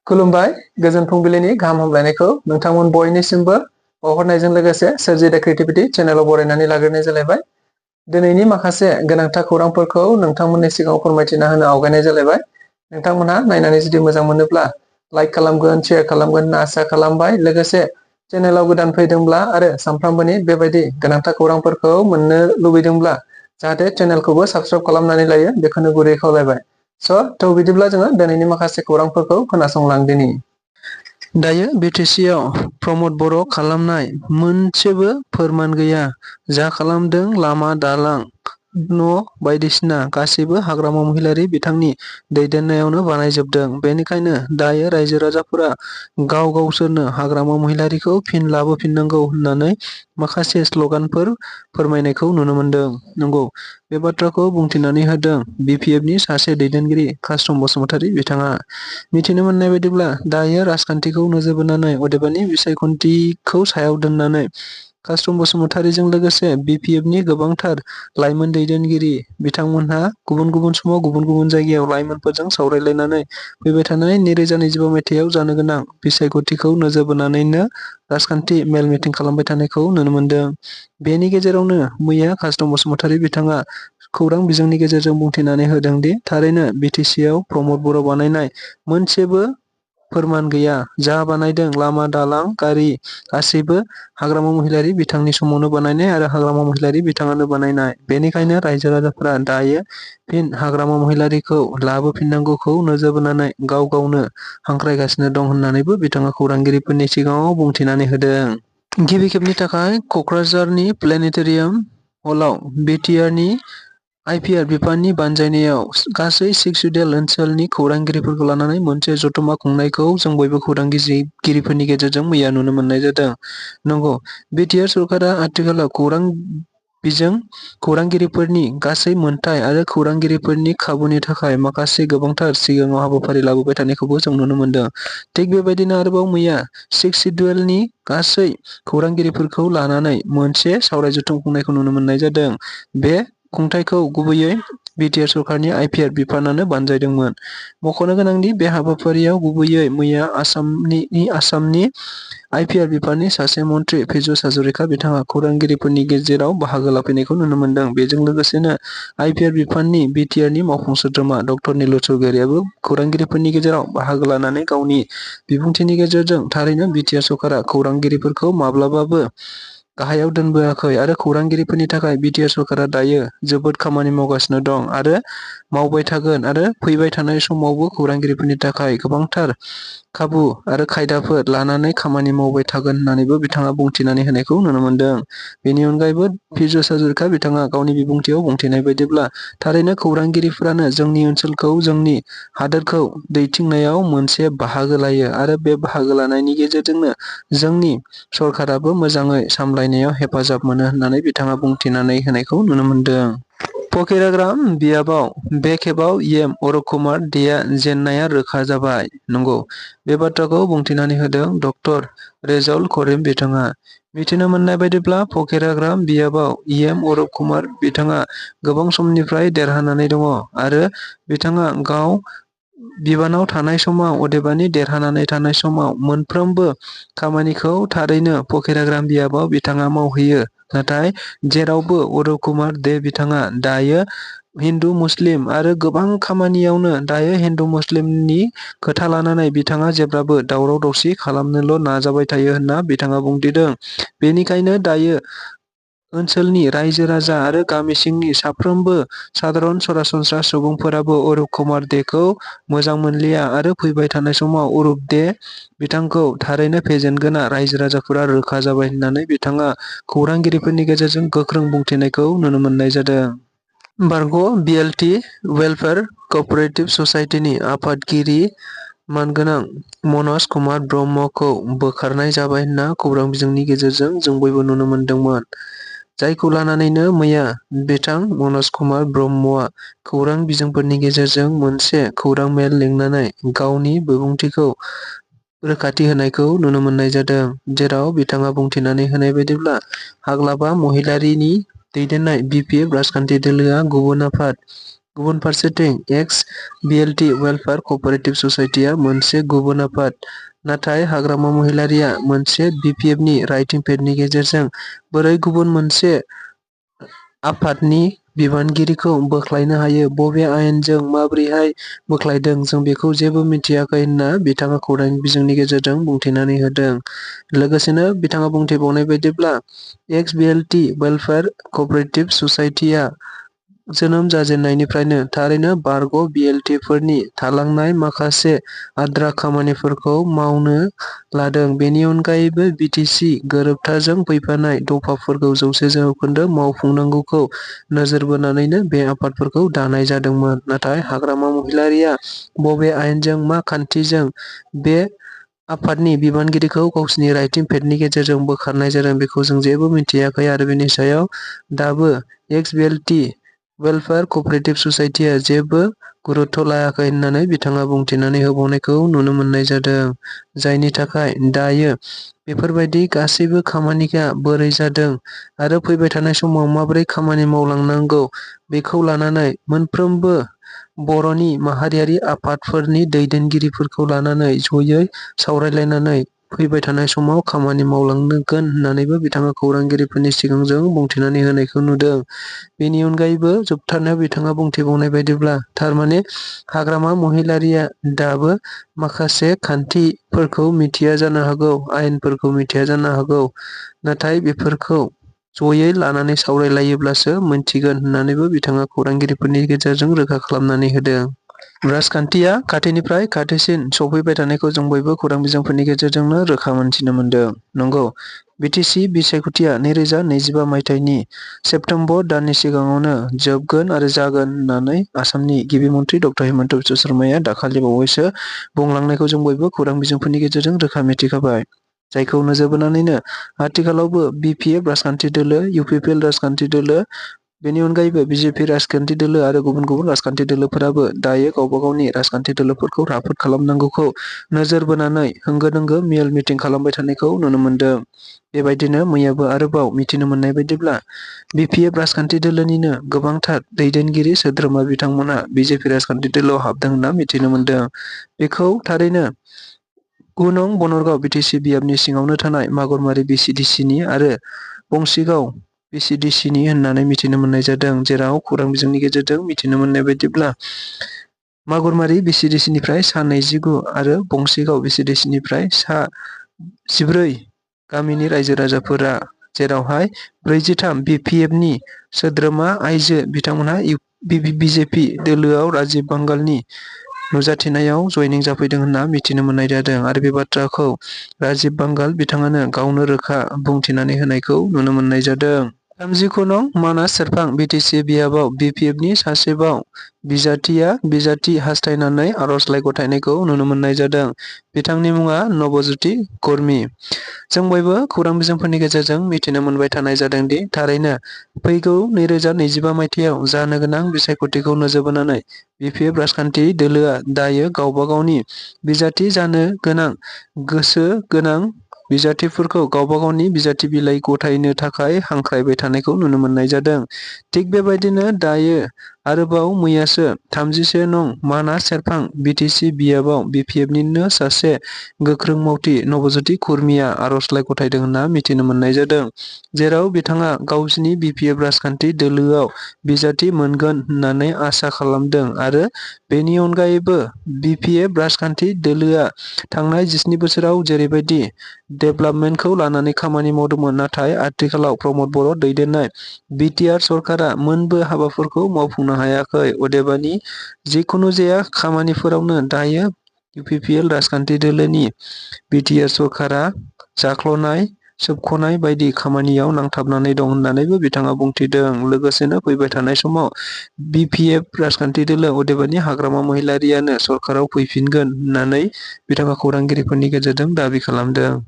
खुलुमबाय गोजोन फुंबिलिनि गाहाम हामलायनायखौ नोंथांमोन बयनिसिमबो बावहरनायजों लोगोसे सोरजि द क्रिएटिविटी चेनेलाव बरायनानै लाग्रोनाय जालायबाय। दिनैनि माखासे गोनांथार खौरांफोरखौ नोंथांमोननि सिगाङाव फोरमायथिना होनो आवगायनाय जालायबाय। नोंथांमोनहा नायनानै जुदि मोजां मोनोब्ला लाइक खालामगोन, शेयार खालामगोन होनना आसा खालामबाय। लोगोसे चेनेलाव गोदान फैदोंब्ला आरो सानफ्रामबोनि बेबायदि गोनांथार खौरांफोरखौ मोननो लुबैदोंब्ला जाहाथे चेनेलखौबो साबस्क्राइब खालामनानै लायो बेखौनो गुरै खावलायबाय। थ' बिदिब्ला जोङो दिनैनि माखासे खौरांफोरखौ खोनासंलांदिनि। दायो बिटिसिआव प्रमद बर' खालामनाय मोनसेबो फोरमान गैया। जा खालामदों लामा दालां न' बायदिसिना गासैबो हाग्रामा महिलारि बिथांनि दैदेननायावनो बानायजोबदों। बेनिखायनो दायो रायजो राजाफोरा गाव गावसोरनो हाग्रामा महिलारिखौ फिन लाबोफिननांगौ होननानै माखासे स्लगानफोर फोरमायनायखौ नुनो मोनदों। नंगौ, बे बाथ्राखौ बुंथिनानै होदों बिपिएफनि सासे दैदेनगिरि कास्टम बसुमतारी बिथाङा। मिथिनो मोननाय बायदिब्ला दायो राजखान्थिखौ नोजोर बोनानै अदेबानि बिसायख'थिखौ सायाव दोननानै कास्टम बसुमतारीजों लोगोसे बिपिएफनि गोबांथार लाइमोन दैदेनगिरि बिथांमोनहा गुबुन गुबुन समाव गुबुन गुबुन जायगायाव लाइमोनफोरजों सावरायलायनानै फैबाय थानाय 2025 मायथाइयाव जानो गोनां बिसायख'थिखौ नोजोर बोनानैनो राजखान्थि मेल मिटिं खालामबाय थानायखौ नुनो मोनदों। बेनि गेजेरावनो मैया कास्टम बसुमतारी बिथाङा खौरां बिजोंनि गेजेरजों बुंथिनानै होदों दि थारैनो बिटिसिआव प्रमद बर' बानायनाय मोनसेबो फोरमान गैया। जा बानायदों लामा दालां गारि गासैबो हाग्रामा महिलारि बिथांनि समावनो बानायनाय आरो हाग्रामा महिलारि बिथाङानो बानायनाय। बेनिखायनो रायजो राजाफोरा दायो फिन हाग्रामा महिलारिखौ लाबोफिननांगौखौ नोजोर बोनानै गाव गावनो हांख्रायगासिनो दं होननानैबो बिथाङा खौरांगिरिफोरनि सिगाङाव बुंथिनानै होदों। गिबि खेबनि थाखाय क'क्राझारनि प्लेनेटेरियाम हलाव बिटिआरनि आइपिआर बिफाननि बानजायनायाव गासै 6 सिडुल ओनसोलनि खौरांगिरिफोरखौ लानानै मोनसे जथुम्मा खुंनायखौ जों बयबो खौरांगिरिफोरनि गेजेरजों मैया नुनो मोननाय जादों। नंगौ, बिटिआर सरकारा आथिखालाव खौरां बिजों खौरांगिरिफोरनि गासै मोनथाय आरो खौरांगिरिफोरनि खाबुनि थाखाय माखासे गोबांथार सिगाङाव हाबाफारि लाबोबाय थानायखौबो जों नुनो मोनदों। थिग बेबायदिनो आरोबाव मैया 6 सिडुलनि गासै खौरांगिरिफोरखौ लानानै मोनसे सावराय जथुम खुंनायखौ नुनो मोननाय जादों। बे खुंथायखौ गुबैयै बिटिआर सरकारनि आइपिआर बिफानानो बानजायदोंमोन। मख'नो गोनांदि बे हाबाफारियाव गुबैयै मैया आसामनि आइपिआर बिफाननि सासे मन्थ्रि पीयूष हाजरिका बिथाङा खौरांगिरिफोरनि गेजेराव बाहागो लाफैनायखौ नुनो मोनदों। बेजों लोगोसेनो आइपिआर बिफाननि बिटिआरनि मावफुं सोद्रोमा डक्टर नीलु चौधुरीयाबो खौरांगिरिफोरनि गेजेराव बाहागो लानानै गावनि बिबुंथिनि गेजेरजों थारैनो बिटिआर सरकारा खौरांगिरिफोरखौ माब्लाबाबो गाहायाव दोनबोआखै आरो खौरांगिरिफोरनि थाखाय बिटिआर सरकारा दायो जोबोद खामानि मावगासिनो दं आरो मावबाय थागोन आरो फैबाय थानाय समावबो खौरांगिरिफोरनि थाखाय गोबांथार खाबु आरो खायदाफोर लानानै खामानि मावबाय थागोन होननानैबो बिथाङा बुंथिनानै होनायखौ नुनो मोनदों। बेनि अनगायैबो पीयूष हाजरिका बिथाङा गावनि बिबुंथियाव बुंथिनाय बायदिब्ला थारैनो खौरांगिरिफोरानो जोंनि ओनसोलखौ जोंनि हादोरखौ दैथिंनायाव मोनसे बाहागो लायो आरो बे बाहागो लानायनि गेजेरजोंनो जोंनि सरकाराबो मोजाङै सामलायनायाव हेफाजाब मोनो होननानै बिथाङा बुंथिनानै होनायखौ नुनो मोनदों। फकिराग्राम बियाबाव बे खेबाव एम अरुप कुमार देआ जेननाया रोखा जाबाय। नंगौ, बे बाथ्राखौ बुंथिनानै होदों डक्टर रेजाउल करिम बिथाङा। मिथिनो मोननाय बायदिब्ला फकिराग्राम बियाबाव एम अरुप कुमार बिथाङा गोबां समनिफ्राय देरहानानै दङ आरो बिथाङा गाव बिबानाव थानाय समाव अदेबानि देरहानानै थानाय समाव मोनफ्रोमबो खामानिखौ थारैनो फकिराग्राम बियाबाव बिथाङा मावहैयो। नाथाय जेरावबो अरुप कुमार दे बिथाङा दायो हिन्दु मुस्लिम आरो गोबां खामानियावनो दायो हिन्दु मुस्लिमनि खोथा लानानै बिथाङा जेब्लाबो दावराव दावसि खालामनोल' नाजाबाय थायो होनना बिथाङा बुंथिदों। बेनिखायनो दायो ओनसोलनि रायजो राजा आरो गामि सिंनि साफ्रोमबो सादारन सरासनस्रा सुबुंफोराबो अरुप कुमार देखौ मोजां मोनलिया आरो फैबाय थानाय समाव अरुप दे बिथांखौ थारैनो फेजेनगोना रायजो राजाफोरा रोखा जाबाय होननानै बिथाङा खौरांगिरिफोरनि गेजेरजों गोख्रों बुंथिनायखौ नुनो मोननाय जादों। बारग' बिएलटि वेलफेयार क'अपारेटिभ ससाइटिनि आफादगिरि मानगोनां मनज कुमार ब्रह्मखौ बोखारनाय जाबाय होनना खौरां बिजोंनि गेजेरजों जों बयबो नुनो मोनदोंमोन। जायखौ लानानैनो मैया बिथां मनज कुमार ब्रह्मआ खौरां बिजोंफोरनि गेजेरजों मोनसे खौरां मेल लिंनानै गावनि बिबुंथिखौ रोखाथि होनायखौ नुनो मोननाय जादों। जेराव बिथाङा बुंथिनानै होनाय बायदिब्ला हाग्रामा महिलारिनि दैदेननाय बिपिएफ राजखान्थि दोलोआ गुबुन आफाद गुबुन फारसेथिं एक्स BLT वेलफेयार कअपारेटिभ ससाइटिया मोनसे गुबुन आफाद, नाथाय हाग्रामा महिलारिया मोनसे BPFनि राइटिं पेडनि गेजेरजों बोरै गुबुन मोनसे आफादनि बिबानगिरिखौ बोख्लायनो हायो, बबे आयेनजों माबोरैहाय बोख्लायदों, जों बेखौ जेबो मिथियाखै होनना बिथाङा खौरां बिजोंनि गेजेरजों बुंथिनानै होदों। लोगोसेनो बिथाङा बुंथिबावनाय बायदिब्ला एक्स BLT वेलफेयार कअपारेटिभ ससाइटिया जोनोम जाजेननायनिफ्रायनो थारैनो बारग' BLTफोरनि थालांनाय माखासे आद्रा खामानिफोरखौ मावनो लादों। बेनि अनगायैबो BTC गोरोबथाजों फैफानाय दफाफोरखौ 100% मावफुंनांगौखौ नोजोर बोनानैनो बे आफादफोरखौ दानाय जादोंमोन। नाथाय हाग्रामा महिलारिया बबे आयेनजों मा खान्थिजों बे आफादनि बिबानगिरिखौ गावसिनि राइटिं पेडनि गेजेरजों बोखारनाय जादों बेखौ जों जेबो मिथियाखै आरो बेनि सायाव दाबो एक्स BLT वेलफेयार कअपारेटिभ ससाइटिया जेबो गुरुत्व लायाखै होननानै बिथाङा बुंथिनानै होबावनायखौ नुनो मोननाय जादों। जायनि थाखाय दायो बेफोरबायदि गासैबो खामानिया बोरै जादों आरो फैबाय थानाय समाव माबोरै खामानि मावलांनांगौ बेखौ लानानै मोनफ्रोमबो बर'नि माहारियारि आफादफोरनि दैदेनगिरिफोरखौ लानानै जयै सावरायलायनानै फैबाय थानाय समाव खामानि मावलांगोन होननानैबो बिथाङा खौरांगिरिफोरनि सिगांजों बुंथिनानै होनायखौ नुदों। बेनि अनगायैबो जोबथारनायाव बिथाङा बुंथिबावनाय बायदिब्ला थारमाने हाग्रामा महिलारिया दाबो माखासे खान्थिफोरखौ मिथिया जानो हागौ, आयेनफोरखौ मिथिया जानो हागौ, नाथाय बेफोरखौ जयै लानानै सावरायलायोब्लासो मोनथिगोन होननानैबो बिथाङा खौरांगिरिफोरनि गेजेरजों रोखा खालामनानै होदों। राजखान्थिया खाथिनिफ्राय खाथिसिन सफैबाय थानायखौ जों बयबो खौरां बिजोंफोरनि गेजेरजोंनो रोखा मोनथिनो मोन्दों। नंगौ, BTC बिसायख'थिया 2025 मायथाइनि सेप्तेम्बर दाननि सिगाङावनो जोबगोन आरो जागोन होननानै आसामनि गिबि मन्थ्रि डक्टर हिमन्त बिश्व शर्माया दाखालि बावैसो बुंलांनायखौ जों बयबो खौरां बिजोंफोरनि गेजेरजों रोखा मिथिखाबाय। जायखौ नोजोर बोनानैनो आथिखालावबो BPF राजखान्थि दोलो, UPPL राजखान्थि दोलो, बेनि अनगायैबो BJP राजखान्थि दोलो आरो गुबुन गुबुन राजखान्थि दोलोफोराबो दायो गावबा गावनि राजखान्थि दोलोफोरखौ राफोद खालामनांगौखौ नोजोर बोनानै होंगो दोंगो मेल मिटिं खालामबाय थानायखौ नुनो मोन्दों। बेबायदिनो मैयाबो आरोबाव मिथिनो मोननाय बायदिब्ला BPF राजखान्थि दोलोनिनो गोबांथार दैदेनगिरि सोद्रोमा बिथांमोना BJP राजखान्थि दोलोआव हाबदों होनना मिथिनो मोन्दों। बेखौ थारैनो 9 नं बनरगाव BTC बियाबनि सिङावनो थानाय मागुरमारि BCDCनि आरो बंसिगाव BCDCनि होननानै मिथिनो मोननाय जादों। जेराव खौरां बिजोंनि गेजेरजों मिथिनो मोननाय बायदिब्ला मागुरमारि BCDCनिफ्राय सा 29 आरो बंसिगाव BCDCनिफ्राय सा 14 गामिनि रायजो राजाफोरा, जेरावहाय 43 BPFनि सोद्रोमा आइजो बिथांमोनहा BJP दोलोआव राजिब बांगालनि नुजाथिनायाव जयनिं जाफैदों होनना मिथिनो मोननाय जादों आरो बे बाथ्राखौ राजिब बांगाल बिथाङानो गावनो रोखा बुंथिनानै होनायखौ नुनो मोननाय जादों। 39 नं मानास सेरफां BTC बियाबाव BPFनि सासेबाव बिजाथि हास्थायनानै आर'जलाइ गथायनायखौ नुनो मोननाय जादों। बिथांनि मुङा नबज्योति कर्मी। जों बयबो खौरां बिजोंफोरनि गेजेरजों मिथिनो मोनबाय थानाय जादों दि थारैनो फैगौ 2025 मायथाइयाव जानो गोनां बिसायख'थिखौ नोजोर बोनानै BPF राजखान्थि दोलोआ दायो गावबा गावनि बिजाथि जानो गोनां गोसो गोनां बिजाथिफोरखौ गावबा गावनि बिजाथि बिलाइ गथायनो थाखाय हांख्रायबाय थानायखौ नुनो मोननाय जादों। थिग बेबायदिनो दायो आरोबाव मैयासो 31 नं मानास सेरफां BTC बियाबाव BPFनिनो सासे गोख्रों मावथि नबज्योति कुर्मीया आर'जलाइ गथायदों होनना मिथिनो मोननाय जादों। जेराव बिथाङा गावसिनि BPF राजखान्थि दोलोआव बिजाथि मोनगोन होननानै आसा खालामदों आरो बेनि अनगायैबो BPF राजखान्थि दोलोआ थांनाय 17 बोसोराव जेरैबायदि डेभेलपमेन्टखौ लानानै खामानि मावदोंमोन, नाथाय आथिखालाव प्रमद बर' दैदेननाय BTR सरकारा मोनबो हाबाफोरखौ मावफुंनो हायाखै। अदेबानि जिखुनु जाया खामानिफोरावनो दायो UPPL राजखान्थि दोलोनि BTR सरकारा जाख्ल'नाय, सोबख'नाय बायदि खामानियाव नांथाबनानै दं होननानैबो बिथाङा बुंथिदों। लोगोसेनो फैबाय थानाय समाव BPF राजखान्थि दोलो अदेबानि हाग्रामा महिलारियानो सरकाराव फैफिनगोन होननानै बिथाङा खौरांगिरिफोरनि गेजेरजों दाबि खालामदों।